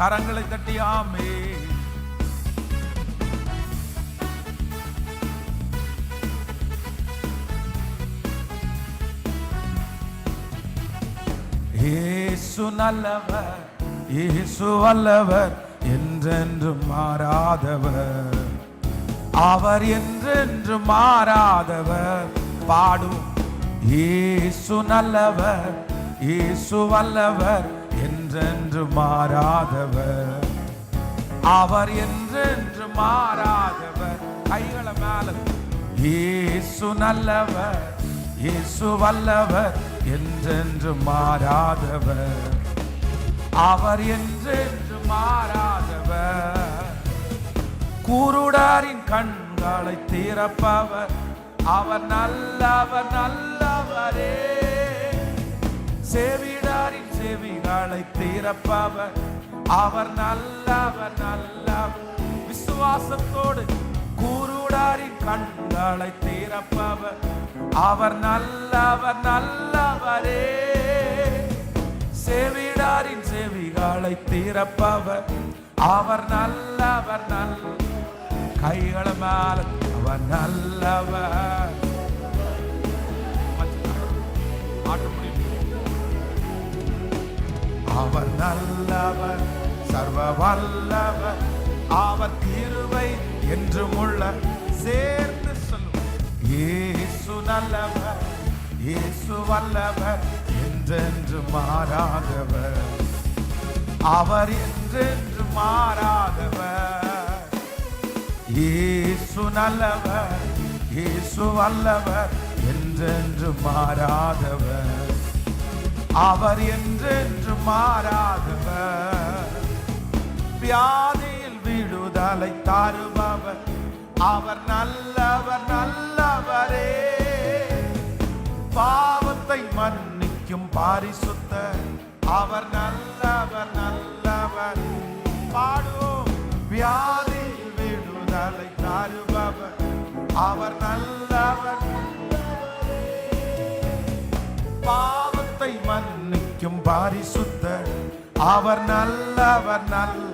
கரங்களை தட்டியாமே. இயேசு நல்லவர், இயேசு வல்லவர், என்றென்று மாறாதவர். அவர் என்றென்று மாறாதவர். பாடும் இயேசு நல்லவர், இயேசு வல்லவர், என்றென்று மாறாதவர். அவர் என்றென்று மாறாதவர். கைகளை மேல. இயேசு நல்லவர், இயேசு வல்லவர், என்றென்று மாறாதவர். அவர் என்றென்று மாறாதவர். குருடரின் கண்களை திறப்பவர். அவர் நல்லவர், நல்லவரே. செவிடாரின் செவிகளை திறப்பவர். அவர் நல்லவர், நல்லவர். விசுவாசத்தோடு குருடாரின் கண்களை திறப்பவர். அவர் நல்லவர், நல்லவரே. செவிடாரின் செவிகளை திறப்பவர். அவர் நல்லவர், நல்ல. கைகளை மேல. அவர் நல்லவர். அவர் நல்லவர், சர்வ வல்லவர். அவர் கிருபை என்றும் உள்ள. சேர்ந்து சொல்லும். இயேசு நல்லவர், இயேசு வல்லவர், என்றென்று மாறாதவர். அவர் என்றென்று மாறாதவர். இயேசு நல்லவர், இயேசு வல்லவர், என்றென்று மாறாதவர். அவர் என்றென்று மாறாதவர். வியாதியில் விடுதலை தருபவர். அவர் நல்லவர், நல்லவரே. பாவத்தை மன்னிக்கும் பரிசுத்தர். அவர் நல்லவர், நல்லவர். பாடுவோம். வியாதியில் விடுதலை தருபவர். அவர் நல்லவர். பாவத்தை மன்னிக்கும் பரிசுத்தர். அவர் நல்லவர், நல்ல.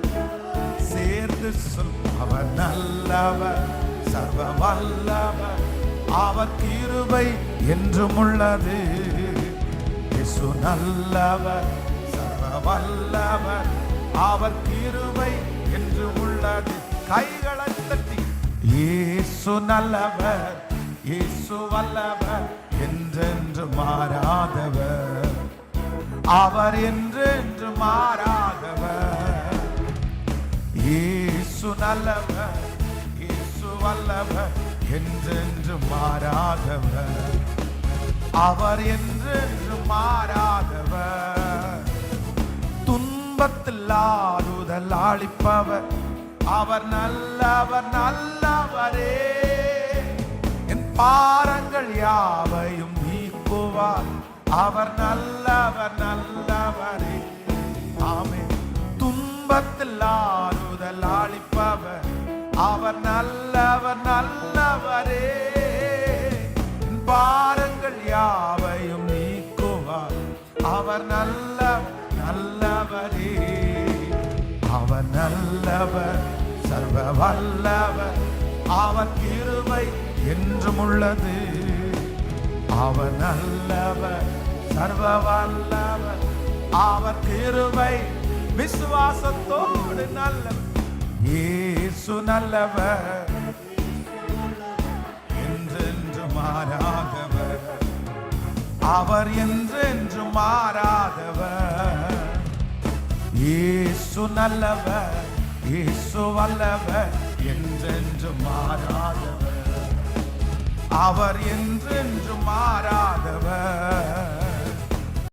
சேர்ந்து சொல். அவர் நல்லவர், சர்வ வல்லவர். அவர் கிருபை என்றும் உள்ளது. இயேசு நல்லவர், சர்வ வல்லவர். அவர் கிருபை என்றும் உள்ளது. கைகளை தட்டி. இயேசு நல்லவர், இயேசு வல்லவர், என்றென்று மாறாதவர். அவர் என்றென்று மாறாதவர். இயேசு நல்லவர், இயேசு வல்லவர், என்றென்று மாறாதவர். அவர் என்றென்று மாறாதவர். துன்பத்தில் ஆறுதல் அளிப்பவர். அவர் நல்லவர், நல்லவரே. என் பாரங்கள் யாவையும் நீக்குவார். அவர் நல்லவர், நல்லவரே. ஆமென். துன்பத்தில் ஆறுதல் அளிப்பவர். அவர் நல்லவர், நல்லவரே. என் பாரங்கள் யாவையும் நீக்குவார். அவர் நல்லவர், நல்லவரே. அவர் நல்லவர், சர்வ வல்லவர். அவர் கிருபை என்றும் உள்ளது. அவர் நல்லவர், சர்வ வல்லவர். அவர் கிருபை. விசுவாசத்தோடு நல்லவர். இயேசு நல்லவர், என்றென்று மாறாதவர். அவர் என்றென்று மாறாதவர். இயேசு நல்லவர், இயேசு வல்லவர், என்றென்று மாறாதவர். அவர் என்றென்று மாறா.